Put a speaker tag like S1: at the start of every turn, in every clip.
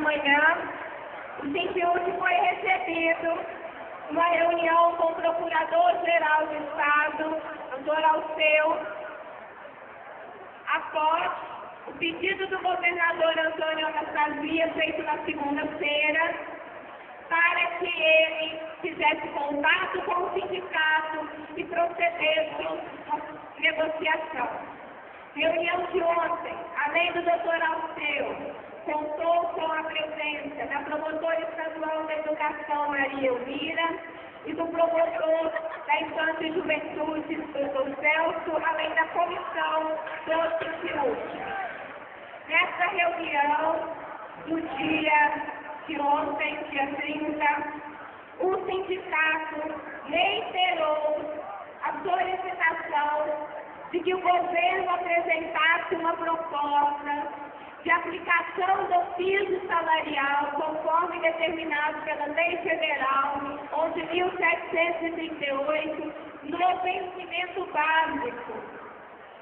S1: manhã, o Simpiúd foi recebido uma reunião com o Procurador-Geral do Estado, Dr. Alceu, após o pedido do governador Antônio Anastasia, feito na segunda-feira, para que ele fizesse contato com o sindicato e procedesse à negociação. Reunião de ontem, além do Dr. Alceu, contou com a presença da promotora estadual da Educação, Maria Elvira, e do promotor da Infância e Juventude, Dr. Celso, além da comissão do Simpiúd. Nessa reunião, no dia de ontem, dia 30, o sindicato reiterou a solicitação de que o governo apresentasse uma proposta de aplicação do piso salarial, conforme determinado pela Lei Federal 11.738, no vencimento básico,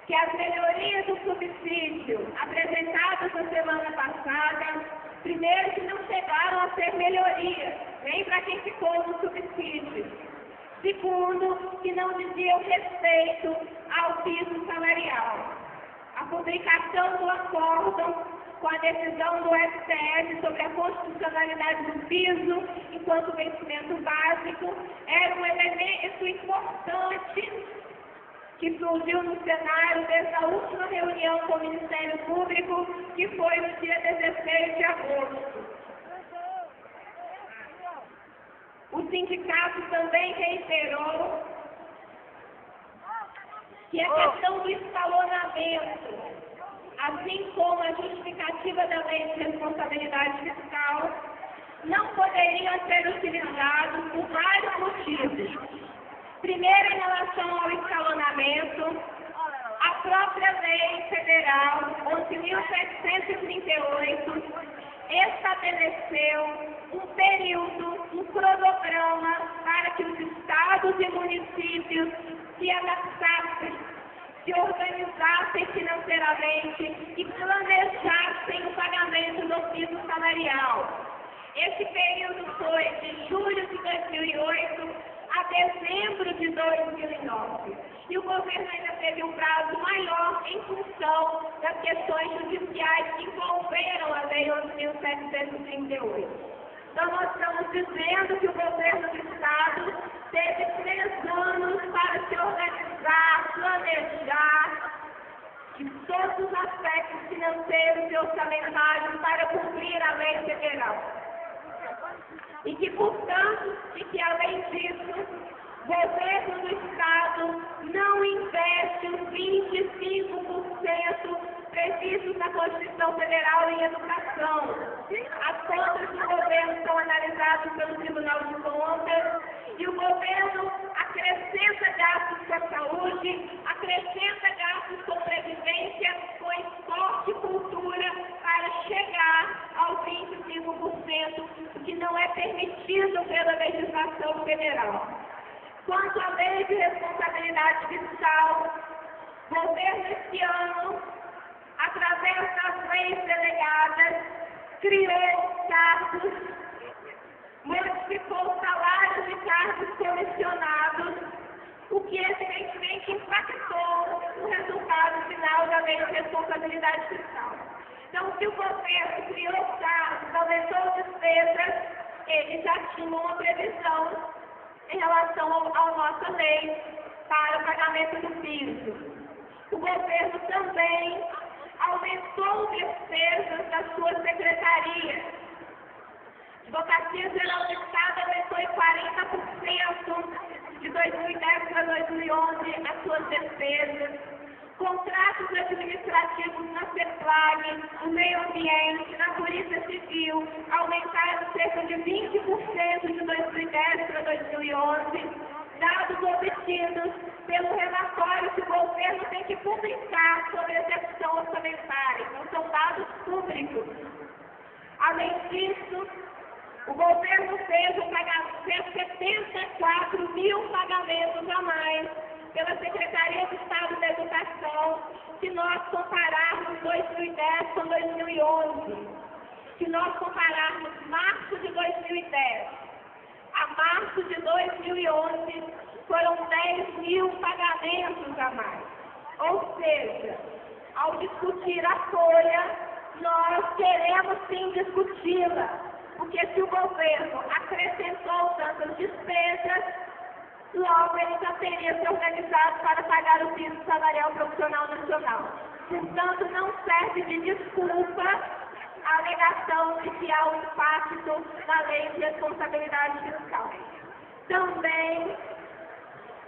S1: que as melhorias do subsídio apresentadas na semana passada, primeiro, que não chegaram a ser melhorias, nem para quem ficou no subsídio. Segundo, que não diziam respeito ao piso salarial. A publicação do acórdão com a decisão do STF sobre a constitucionalidade do piso enquanto vencimento básico era um elemento importante que surgiu no cenário desde a última reunião com o Ministério Público, que foi no dia 16 de agosto. O sindicato também reiterou que a questão do escalonamento, assim como a justificativa da Lei de Responsabilidade Fiscal, não poderiam ser utilizados por vários motivos. Primeiro, em relação ao escalonamento, a própria Lei Federal 11.738 estabeleceu um período, um cronograma para que os estados e municípios se adaptassem, se organizassem financeiramente e planejassem o pagamento do piso salarial. Esse período foi de julho de 2008 a dezembro de 2009. E o governo ainda teve um prazo maior em função das questões judiciais que envolveram a Lei 11.738. Então, nós estamos dizendo que o governo do Estado teve 3 anos para se organizar, planejar em todos os aspectos financeiros e orçamentários para cumprir a lei federal. E que, portanto, além disso, o governo do Estado não investe os 25% previstos na Constituição Federal em educação. As contas do governo são analisadas pelo Tribunal de Contas e o governo acrescenta gastos com a saúde, acrescenta gastos com previdência, com esporte e cultura para chegar aos 25%, o que não é permitido pela legislação federal. Quanto à Lei de Responsabilidade Fiscal, o governo este ano, através das leis delegadas, criou cargos, modificou salários de cargos comissionados, o que evidentemente impactou o resultado final da Lei de Responsabilidade Fiscal. Então, se o governo criou cargos, aumentou despesas, ele já tinha uma previsão em relação à nossa lei para o pagamento do piso. O governo também aumentou despesas das suas secretarias. A Advocacia Geral do Estado aumentou em 40% de 2010 para 2011 as suas despesas. Contratos administrativos na CEPLAG, no meio ambiente, na Polícia Civil, aumentaram cerca de 20% de 2010 para 2011, dados obtidos pelo relatório que o governo tem que publicar sobre a execução orçamentária, então são dados públicos. Além disso, o governo fez 74 mil pagamentos a mais pela Secretaria de Estado da Educação, se nós compararmos 2010 com 2011. Se nós compararmos 2010 a março de 2011, foram 10 mil pagamentos a mais. Ou seja, ao discutir a folha, nós queremos sim discuti-la, porque se o governo acrescentou tantas despesas, logo ele já teria se organizado para pagar o piso salarial profissional nacional. Portanto, não serve de desculpa a alegação de que há um impacto na lei de responsabilidade fiscal. Também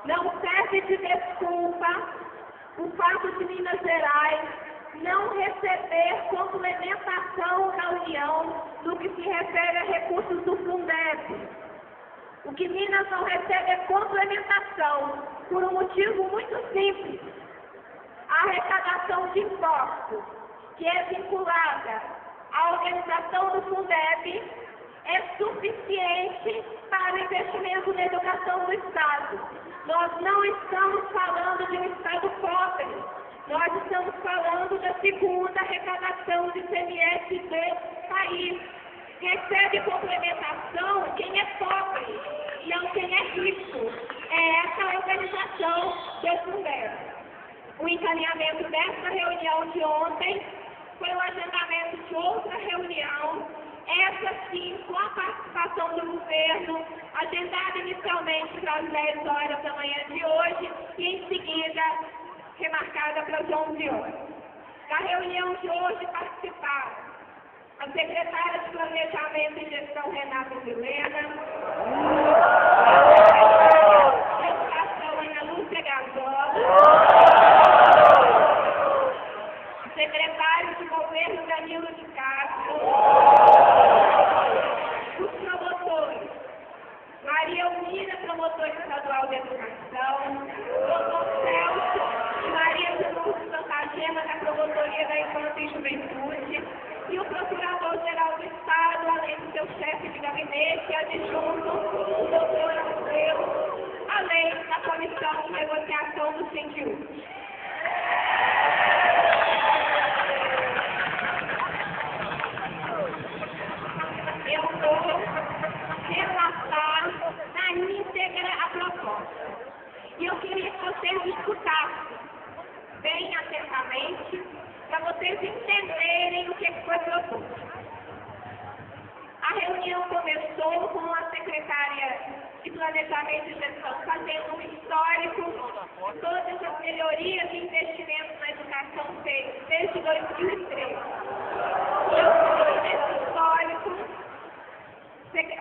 S1: não serve de desculpa o fato de Minas Gerais não receber complementação da União no que se refere a recursos do Fundeb. O que Minas não recebe é complementação, por um motivo muito simples. A arrecadação de impostos, que é vinculada à organização do Fundeb, é suficiente para o investimento na educação do Estado. Nós não estamos falando de um Estado pobre, nós estamos falando da segunda arrecadação de ICMS do país. Recebe complementação quem é pobre, não quem é rico. É essa a organização do Fundeb. O encaminhamento dessa reunião de ontem foi o agendamento de outra reunião, essa sim com a participação do governo, agendada inicialmente para as 10 horas da manhã de hoje e em seguida remarcada para as 11 horas. Da reunião de hoje participaram a secretária de Planejamento e Gestão, Renata Vilena, a Educação, Ana Lúcia Gazola, o secretário de Governo, Danilo de Castro, os promotores, Maria Eumira, promotora estadual de Educação, Dr. Celso e Maria de Lourdes Santagema, da Promotoria da Infância e Juventude, e o Procurador-Geral do Estado, além do seu chefe de gabinete, adjunto, o doutor Alfredo, além da Comissão de Negociação do Sindiúdo. Eu vou relatar na íntegra a proposta. E eu queria que vocês escutassem bem atentamente, para vocês entenderem o que foi proposto. A reunião começou com a secretária de Planejamento e Gestão fazendo um histórico de todas as melhorias e investimentos na educação feitos desde 2013. Nesse histórico,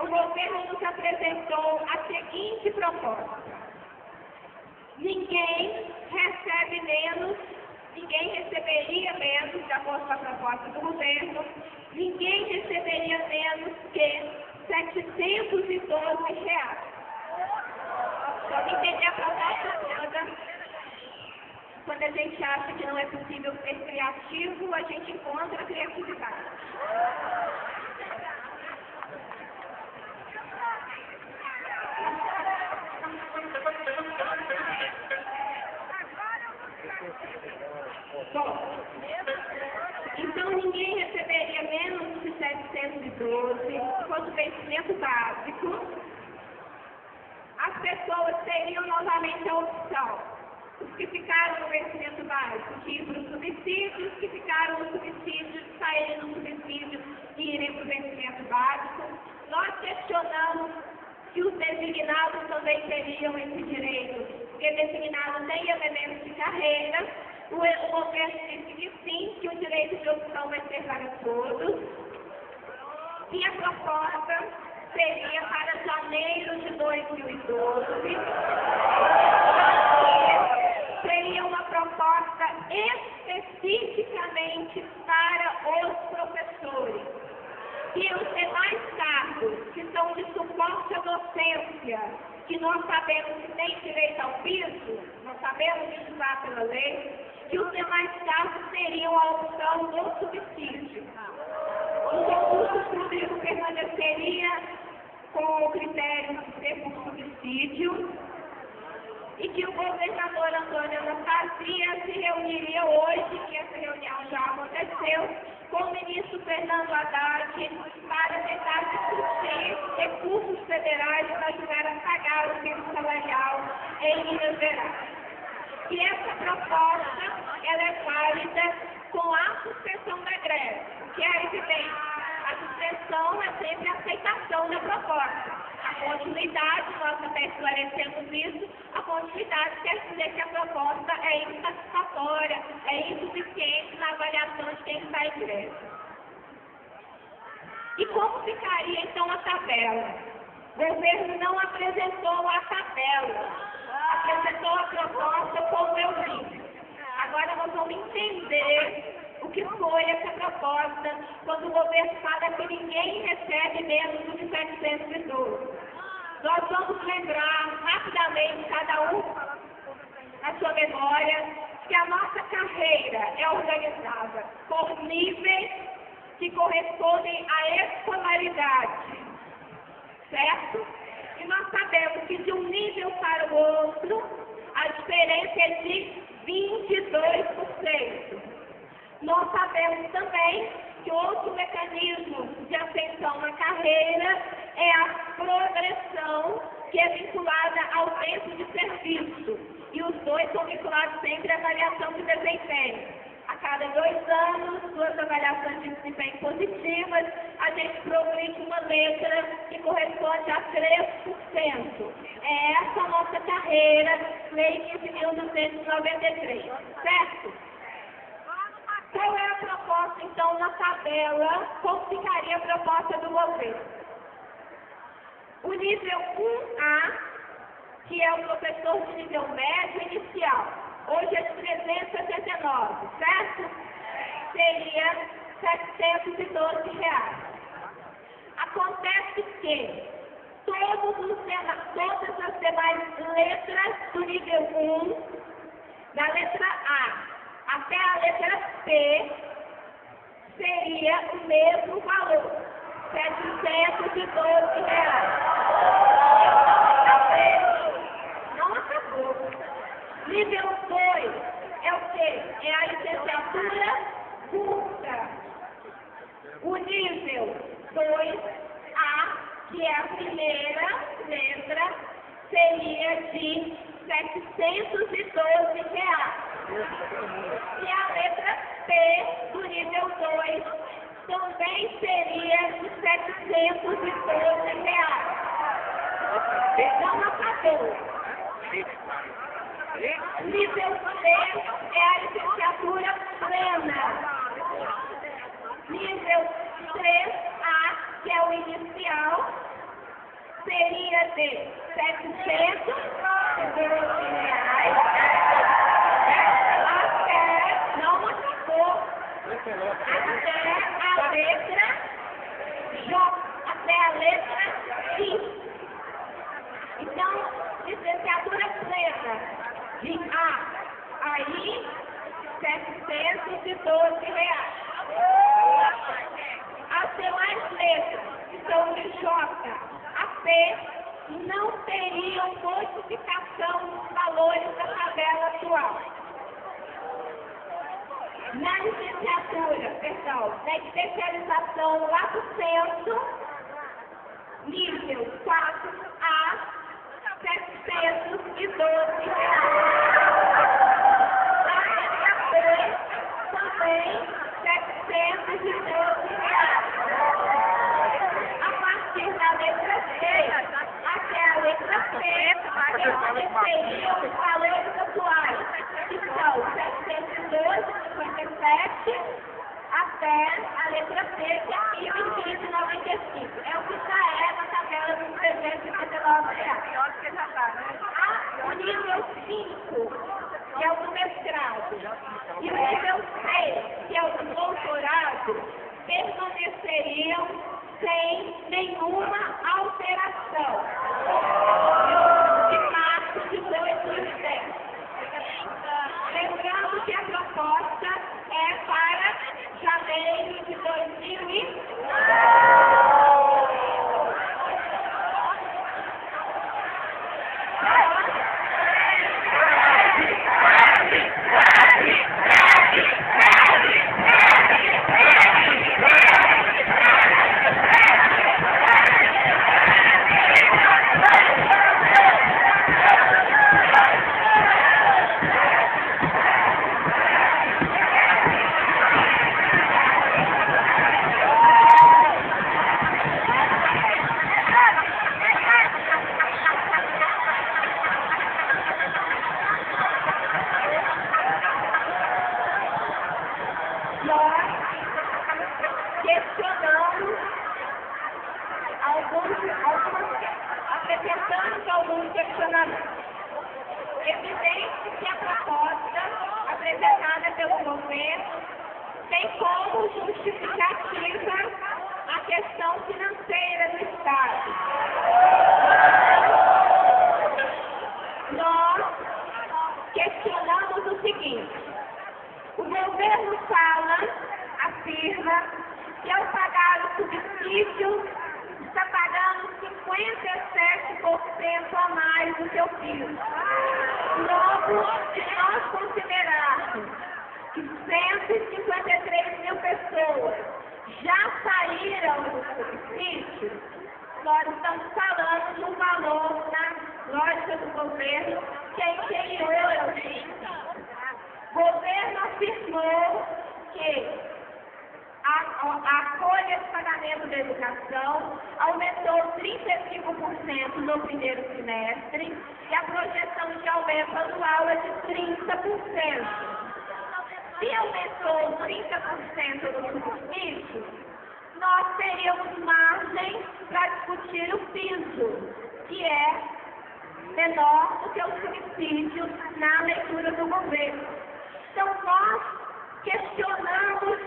S1: o governo nos apresentou a seguinte proposta: ninguém recebe menos. Ninguém receberia menos, de acordo com a proposta do governo, ninguém receberia menos que R$ 712. Só que entender a proposta toda, quando a gente acha que não é possível ser criativo, a gente encontra a criatividade. Bom, então ninguém receberia menos de 712, fosse o vencimento básico. As pessoas teriam novamente a opção. Os que ficaram no vencimento básico de ir para o subsídio, os que ficaram no subsídio de saírem no subsídio e irem para o vencimento básico. Nós questionamos se os designados também teriam esse direito, porque designado tem elementos de carreira. O governo disse que sim, que o direito de opção vai ser para todos. E a proposta seria para janeiro de 2012. Seria uma proposta especificamente para os professores. E os demais cargos, que são de suporte à docência, que nós sabemos que tem direito ao piso, nós sabemos que isso está pela lei, que os demais cargos teriam a opção do subsídio. O concurso público permaneceria com o critério de ser por subsídio e que o governador Antônio Anastasia se reuniria hoje, que essa reunião já aconteceu, com o ministro Fernando Haddad para tentar discutir federais para ajudar a pagar o piso salarial em Minas Gerais. E essa proposta, ela é válida com a suspensão da greve, que é evidente. A suspensão é sempre a aceitação da proposta. A continuidade, nós até esclarecemos isso, a continuidade quer dizer que a proposta é insatisfatória, é insuficiente na avaliação de quem está em greve. E como ficaria então a tabela? O governo não apresentou a tabela, apresentou a proposta como eu disse. Agora nós vamos entender o que foi essa proposta quando o governo fala que ninguém recebe menos do que 712. Nós vamos lembrar rapidamente, cada um na sua memória, que a nossa carreira é organizada por níveis que correspondem à escolaridade, certo? E nós sabemos que de um nível para o outro, a diferença é de 22%. Nós sabemos também que outro mecanismo de ascensão na carreira é a progressão, que é vinculada ao tempo de serviço. E os dois são vinculados sempre à avaliação de desempenho. A cada 2 anos, 2 avaliações de desempenho positivas, a gente progride uma letra que corresponde a 3%. É essa a nossa carreira, Lei 15.293, certo? Qual é a proposta, então, na tabela? Como ficaria a proposta do governo? O nível 1A, que é o professor de nível médio inicial, hoje é de 369, certo? Seria R$712. Acontece que todas as demais letras do nível 1, da letra A até a letra P, seria o mesmo valor, R$712. Não acabou. Nível 2 é o quê? É a licenciatura curta. O nível 2A, que é a primeira letra, seria de R$712. E a letra P do nível 2 também seria de R$712. Não acabou. Nível 3 é a licenciatura plena. Nível 3A, que é o inicial, seria de R$712. Até, não acabou, até a letra J, até a letra I. Então, licenciatura plena de A a I, R$712. As demais letras, que são de J a P, não teriam modificação nos valores da tabela atual. Na licenciatura, na especialização lato sensu, nível 4A, R$712. Na letra B, também R$712. A partir da letra C até a letra P, seriam os valores atuais, que são 712,57 até a letra P, que é 1.095. É o que já é na tabela dos R$359. O nível 5, que é o do mestrado, e o nível 6, que é o do doutorado, permaneceriam sem nenhuma alteração de março de 2010. Lembrando que a proposta é para janeiro de 2010. governo tem como justificativa a questão financeira do Estado. Nós questionamos o seguinte: o governo afirma que ao pagar o subsídio está pagando 57% a mais do que o PIB. Logo, se nós considerarmos que 153 mil pessoas já saíram do subsídio, nós estamos falando de um valor, na lógica do governo, que é inferior ao PIB. O governo afirmou que a folha de pagamento da educação aumentou 35% no primeiro semestre e a projeção de aumento anual é de 30%. Se aumentou 30% no subsídio, nós teríamos margem para discutir o piso, que é menor do que o subsídio na leitura do governo. Então, nós questionamos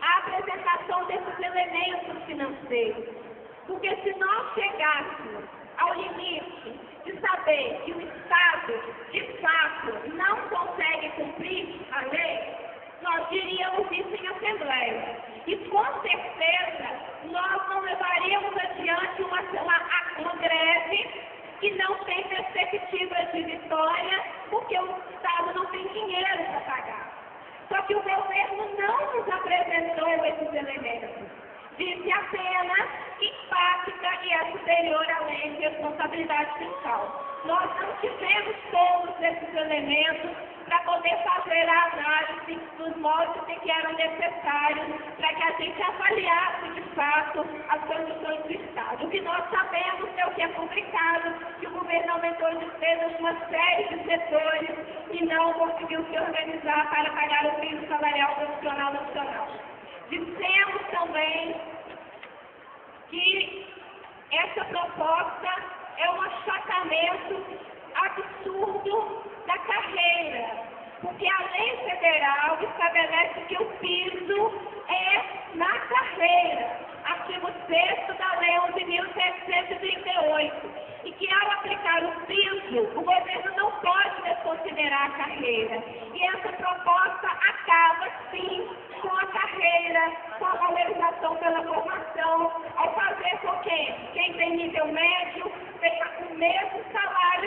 S1: a apresentação desses elementos financeiros, porque se nós chegássemos ao limite de saber que o Estado, de fato, não consegue cumprir a lei, nós diríamos isso em assembleia. E, com certeza, nós não levaríamos adiante uma greve que não tem perspectiva de vitória, porque o Estado não tem dinheiro para pagar. Só que o governo não nos apresentou esses elementos. Disse apenas que pacta e é superior à lei de responsabilidade fiscal. Nós não tivemos todos esses elementos para poder fazer a análise dos modos em que eram necessários para que a gente avaliasse de fato as condições do Estado. O que nós sabemos é o que é publicado, que o governo aumentou despesas de uma série de setores e não conseguiu se organizar para pagar o piso salarial profissional nacional. Dissemos também que essa proposta é um achatamento absurdo da carreira, porque a lei federal estabelece que o piso é na carreira, artigo 6º da lei 11.738, e que ao aplicar o piso, o governo não pode desconsiderar a carreira. E essa proposta acaba, sim, com a carreira, com a valorização pela formação, ao fazer com que quem tem nível médio tenha o mesmo salário